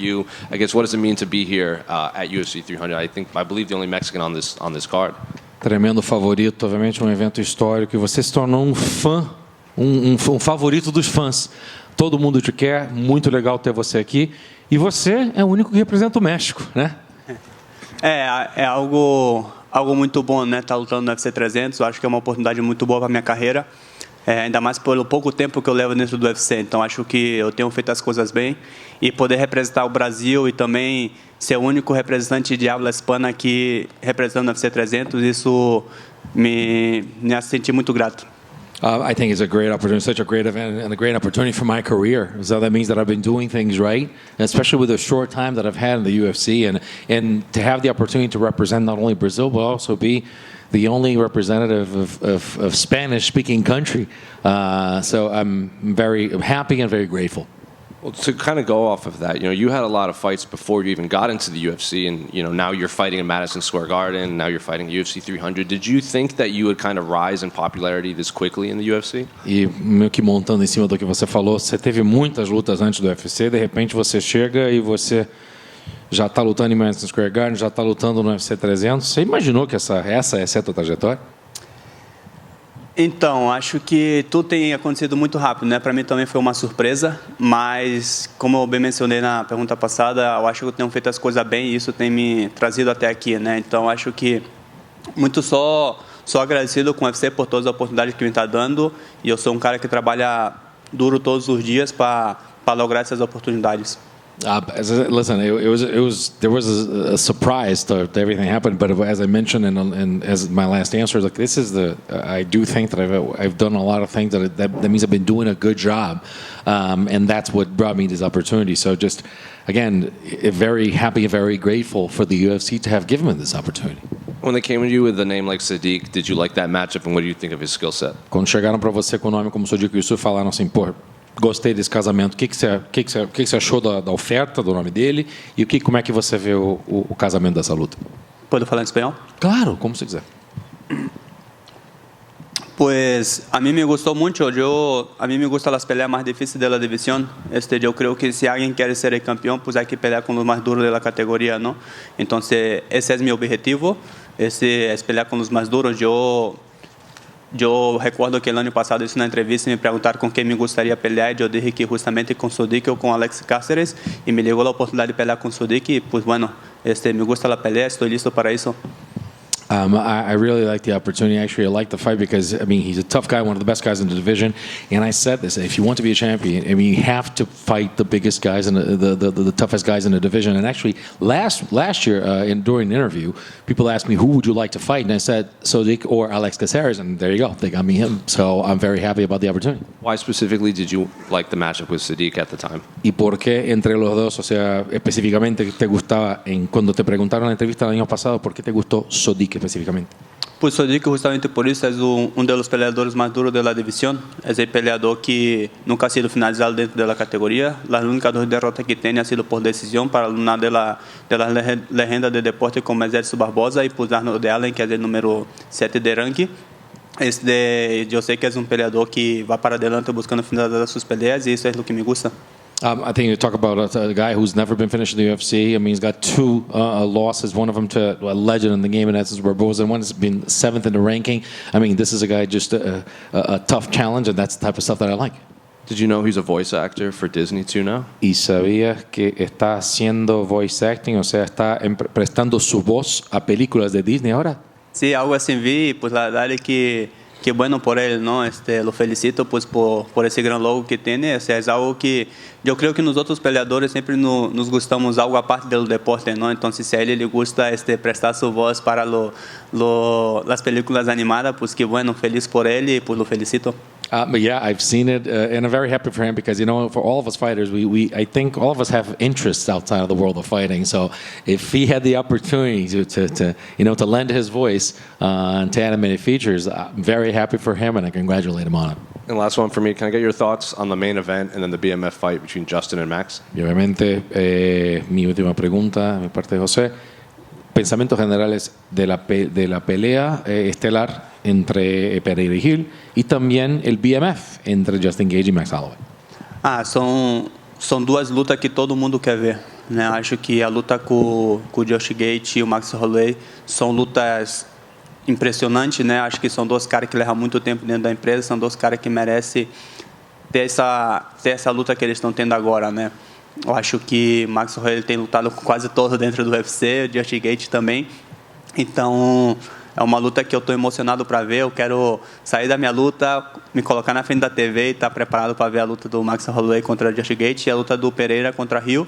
you. I guess, what does it mean to be here at UFC 300? I believe the only Mexican on this card. Tremendo favorito, obviamente um evento histórico, e você se tornou um fã, um favorito dos fãs. Todo mundo te quer, muito legal ter você aqui. E você é o único que representa o México, né? É algo muito bom, né? Estar lutando no UFC 300, eu acho que é uma oportunidade muito boa para a minha carreira. Ainda mais pelo pouco tempo que eu levo dentro do UFC. Então, acho que eu tenho feito as coisas bem. E poder representar o Brasil e também ser o único representante de habla hispana aqui representando o UFC 300, isso me hace sentir muito grato. I think it's a great opportunity, such a great event and a great opportunity for my career. So that means that I've been doing things right, especially with the short time that I've had in the UFC, and to have the opportunity to represent not only Brazil, but also be the only representative of Spanish-speaking country. So I'm very happy and very grateful. Well, to kind of go off of that, you had a lot of fights before you even got into the UFC, and now you're fighting in Madison Square Garden, now you're fighting UFC 300. Did you think that you would kind of rise in popularity this quickly in the UFC? E meio que montando em cima do que você falou, você teve muitas lutas antes do UFC, de repente você chega e você já está lutando em Madison Square Garden, já está lutando no UFC 300. Você imaginou que essa ia ser a tua trajetória? Então, acho que tudo tem acontecido muito rápido, né? Para mim também foi uma surpresa, mas como eu bem mencionei na pergunta passada, eu acho que eu tenho feito as coisas bem e isso tem me trazido até aqui, né? Então, acho que muito só agradecido com o UFC por todas as oportunidades que me está dando, e eu sou um cara que trabalha duro todos os dias para lograr essas oportunidades. Listen, there was a surprise to everything happened, but as I mentioned and as my last answer, like this is I do think that I've done a lot of things that means I've been doing a good job, and that's what brought me this opportunity. So just again, very happy and very grateful for the UFC to have given me this opportunity. When they came to you with a name like Sodiq, did you like that matchup, and what do you think of his skill set? Quando chegaram para você com o nome como Sodiq Yusuff, falaram assim, pô, gostei desse casamento. O que você achou da oferta, do nome dele? E como é que você vê o casamento dessa luta? Pode falar em espanhol? Claro, como você quiser. Pues a mí me gustó mucho. A mí me gustan las peleas más difíciles de la división. Yo creo que si alguien quiere ser el campeón, pues hay que pelear con los más duros de la categoría, ¿no? Entonces, ese es mi objetivo, ese es pelear con los más duros. Yo recuerdo que el año pasado hice una entrevista y me preguntaron con quién me gustaría pelear. Yo dije que justamente con Sodiq o con Alex Cáceres, y me llegó la oportunidad de pelear con Sodiq y pues bueno, me gusta la pelea, estoy listo para eso. I really like the opportunity. Actually, I like the fight because, I mean, he's a tough guy, one of the best guys in the division. And I said this, if you want to be a champion, I mean, you have to fight the biggest guys and the toughest guys in the division. And actually, last year, during an interview, people asked me, who would you like to fight? And I said, Sodiq or Alex Cáceres. And there you go. They got me him. So I'm very happy about the opportunity. Why specifically did you like the matchup with Sodiq at the time? ¿Y por qué entre los dos, o sea, específicamente te gustaba, cuando te preguntaron en la entrevista el año pasado, por qué te gustó Sodiq específicamente? Pues Sodiq justamente por eso es uno de los peleadores más duros de la división. Es el peleador que nunca ha sido finalizado dentro de la categoría. Las únicas 2 derrotas que tiene ha sido por decisión para una de las leyendas del deporte como Edson Barbosa y pues Arnold Allen, que es el número 7 de ranking. Yo sé que es un peleador que va para adelante buscando finalizar sus peleas y eso es lo que me gusta. I think you talk about a guy who's never been finished in the UFC. I mean, he's got 2 losses, one of them to a legend in the game, and that's Barbosa, and one has been 7th in the ranking. I mean, this is a guy just a tough challenge, and that's the type of stuff that I like. Did you know he's a voice actor for Disney too now? ¿Y sabías que está haciendo voice acting, o sea, está prestando su voz a películas de Disney ahora? Sí, algo así vi, pues la verdad es que bueno por él, ¿no? Lo felicito pues por ese gran logro que tiene. O sea, es algo que yo creo que nosotros peleadores siempre nos gustamos algo aparte del deporte, ¿no? Entonces, si a él le gusta prestar su voz para las películas animadas, pues que bueno, feliz por él y pues lo felicito. But yeah, I've seen it, and I'm very happy for him because, for all of us fighters, I think all of us have interests outside of the world of fighting. So if he had the opportunity to lend his voice to animated features, I'm very happy for him, and I congratulate him on it. And last one for me, can I get your thoughts on the main event and then the BMF fight between Justin and Max? Y obviamente, mi última pregunta, mi parte de José, pensamientos generales de la pelea estelar entre Pereira y Hill y también el BMF entre Justin Gage y Max Holloway. Son 2 lutas que todo mundo quer ver. né? Acho que a luta com o Josh Gate e o Max Holloway são lutas impressionantes, né? Acho que são dois caras que levam muito tempo dentro da empresa, são dois caras que merecem ter essa luta que eles estão tendo agora, né? Eu acho que Max Holloway tem lutado com quase todo dentro do UFC, o Josh Gate também. Então, é uma luta que eu estou emocionado para ver. Eu quero sair da minha luta, me colocar na frente da TV e estar preparado para ver a luta do Max Holloway contra o Josh Gate e a luta do Pereira contra Rio.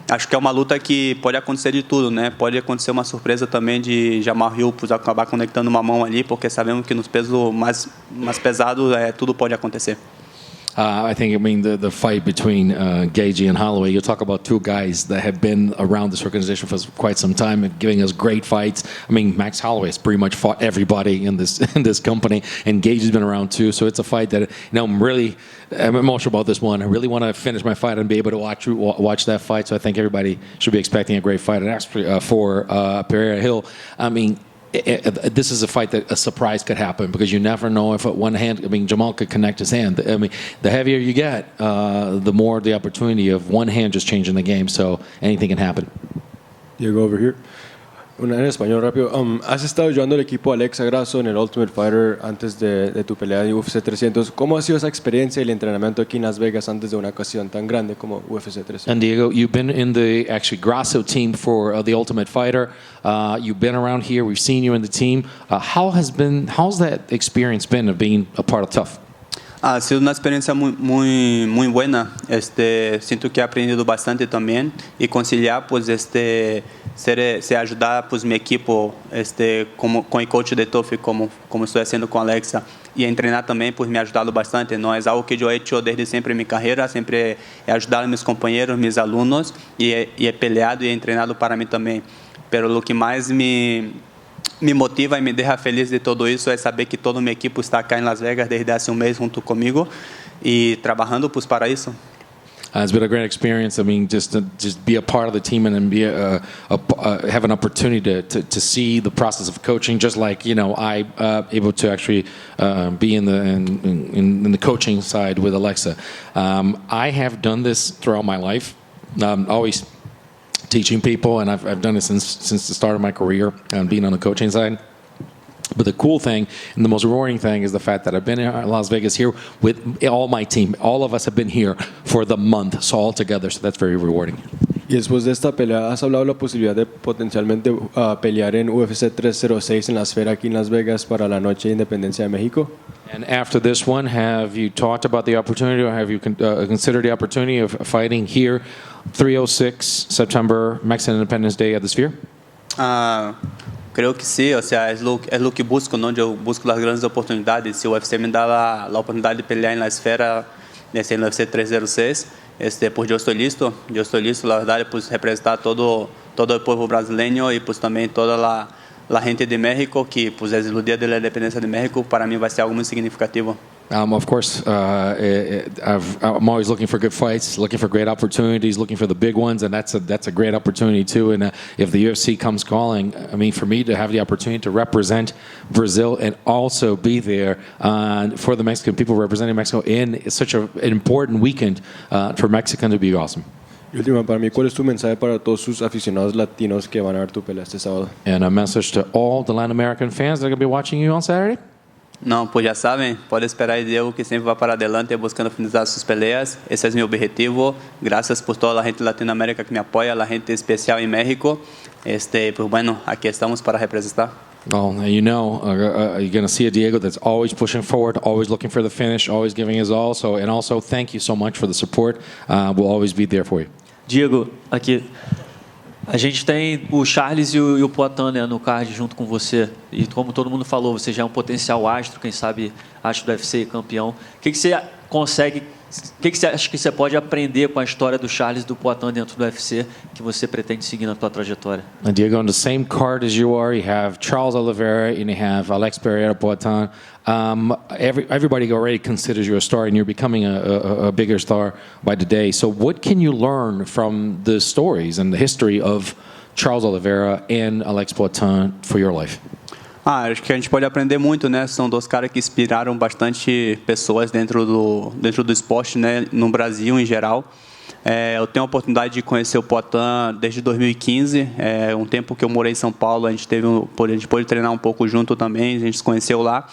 Acho que é uma luta que pode acontecer de tudo, né? Pode acontecer uma surpresa também de Jamal Hill acabar conectando uma mão ali, porque sabemos que nos pesos mais pesados tudo pode acontecer. I think, the fight between Gagey and Holloway, you talk about two guys that have been around this organization for quite some time and giving us great fights. Max Holloway has pretty much fought everybody in this company, and Gagey's been around too. So it's a fight that, I'm emotional about this one. I really want to finish my fight and be able to watch that fight. So I think everybody should be expecting a great fight. And actually, for Pereira Hill, this is a fight that a surprise could happen because you never know if at one hand, Jamal could connect his hand. The heavier you get, the more the opportunity of one hand just changing the game. So anything can happen. Diego, over here. En español rápido. Has estado ayudando al equipo Alexa Grasso en el Ultimate Fighter antes de tu pelea en UFC 300. ¿Cómo ha sido esa experiencia y el entrenamiento aquí en Las Vegas antes de una ocasión tan grande como UFC 300? And Diego, you've been in the actually Grasso team for the Ultimate Fighter. You've been around here. We've seen you in the team. How's that experience been of being a part of TUF? Ha sido una experiencia muy buena. Siento que he aprendido bastante también y conciliar, pues, se ayudar, pues, mi equipo, con el coach de TUF, como estoy haciendo con Alexa, y entrenar también, pues, me ha ayudado bastante. No es algo que yo he hecho desde siempre en mi carrera, siempre he ayudado a mis compañeros, mis alumnos, y he peleado y he entrenado para mí también. Pero lo que más me motiva y me deja feliz de todo isso é saber que todo mi equipo está acá en Las Vegas desde hace un mes junto conmigo y trabajando, pues, para eso. It's been a great experience. Just be a part of the team and then be have an opportunity to see the process of coaching, just like I able to actually be in the coaching side with Alexa. I have done this throughout my life. Always teaching people, and I've done it since the start of my career and being on the coaching side. But the cool thing and the most rewarding thing is the fact that I've been in Las Vegas here with all my team. All of us have been here for the month, so all together. So that's very rewarding. Y después de esta pelea, ¿has hablado de la posibilidad de potencialmente pelear en UFC 306 en la esfera aquí en Las Vegas para la Noche de Independencia de México? And after this one, have you talked about the opportunity, or have you considered the opportunity of fighting here, 306 September, Mexican Independence Day at the Sphere? Creo que sí, o sea, es lo que busco, ¿no? Yo busco las grandes oportunidades. Si el UFC me da la oportunidad de pelear en la esfera, en el UFC 306, pues yo estoy listo, la verdad, pues representar todo el pueblo brasileño y pues también toda la gente de México, que pues es el Día de la Independencia de México, para mí va a ser algo muy significativo. Of course, I'm always looking for good fights, looking for great opportunities, looking for the big ones, and that's a great opportunity too. And if the UFC comes calling, for me to have the opportunity to represent Brazil and also be there for the Mexican people, representing Mexico in such an important weekend for Mexico, to be awesome. Y última, para mí, ¿cuál es tu mensaje para todos sus aficionados latinos que van a ver tu pelea este sábado? And a message to all the Latin American fans that are going to be watching you on Saturday? Não, pues ya saben, pode esperar Diego que sempre vai para adelante buscando finalizar suas peleas. Esse é meu objetivo. Graças por toda a gente de Latinoamérica que me apoia, a gente especial em México. Pues bueno, aqui estamos para representar. Well, you're going to see a Diego that's always pushing forward, always looking for the finish, always giving his all. And also, thank you so much for the support. We'll always be there for you. Diego, aqui. A gente tem o Charles e o Poatan, né, no card junto com você. E como todo mundo falou, você já é um potencial astro, quem sabe astro do UFC e campeão. O que você consegue, o que você acha que você pode aprender com a história do Charles e do Poatan dentro do UFC que você pretende seguir na tua trajetória? And Diego, on the same card as you are, you have Charles Oliveira and you have Alex Pereira Poatan. Everybody already considers you a star, and you're becoming a bigger star by the day. So what can you learn from the stories and the history of Charles Oliveira and Alex Poatan for your life? Acho que a gente pode aprender muito, né? São dois caras que inspiraram bastante pessoas dentro do esporte, né? No Brasil em geral. Eu tenho a oportunidade de conhecer o Poitin desde 2015, um tempo que eu morei em São Paulo, a gente pôde treinar um pouco junto também, a gente se conheceu lá.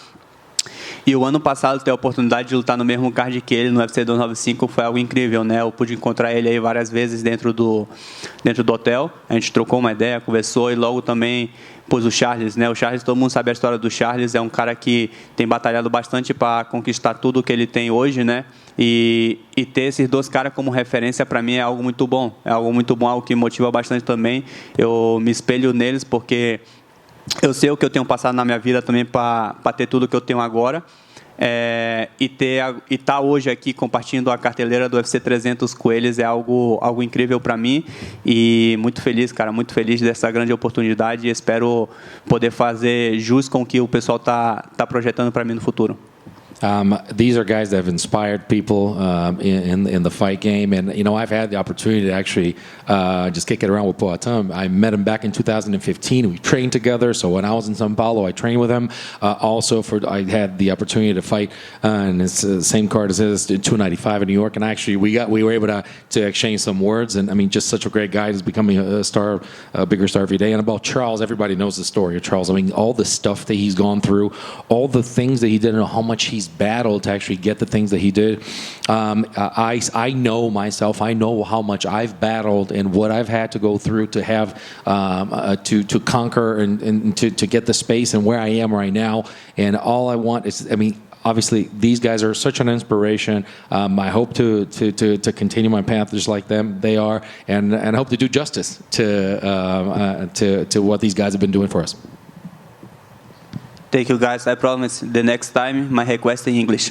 E o ano passado ter a oportunidade de lutar no mesmo card que ele no UFC 295 foi algo incrível, né? Eu pude encontrar ele aí várias vezes dentro do hotel. A gente trocou uma ideia, conversou e logo também pôs o Charles, né? O Charles, todo mundo sabe a história do Charles, é um cara que tem batalhado bastante para conquistar tudo que ele tem hoje, né? E ter esses dois caras como referência para mim é algo muito bom. É algo muito bom, algo que motiva bastante também. Eu me espelho neles porque eu sei o que eu tenho passado na minha vida também para ter tudo que eu tenho agora. E estar hoje aqui compartilhando a carteleira do UFC 300 com eles é algo incrível para mim. E muito feliz, cara, muito feliz dessa grande oportunidade. E espero poder fazer jus com o que o pessoal tá projetando para mim no futuro. These are guys that have inspired people in the fight game, and I've had the opportunity to actually just kick it around with Poitin. I met him back in 2015. We trained together. So when I was in São Paulo, I trained with him. I had the opportunity to fight in his same card as his 295 in New York, and actually we were able to exchange some words. And I mean, just such a great guy. He's becoming a star, a bigger star every day. And about Charles, everybody knows the story of Charles. I mean, all the stuff that he's gone through, all the things that he did, and how much he's battled to actually get the things that he did. I know myself. I know how much I've battled and what I've had to go through to have to conquer and to get the space and where I am right now. And all I want is, I mean, obviously these guys are such an inspiration. I hope to continue my path just like them. They are, and I hope to do justice to what these guys have been doing for us. Thank you, guys. I promise the next time my request in English.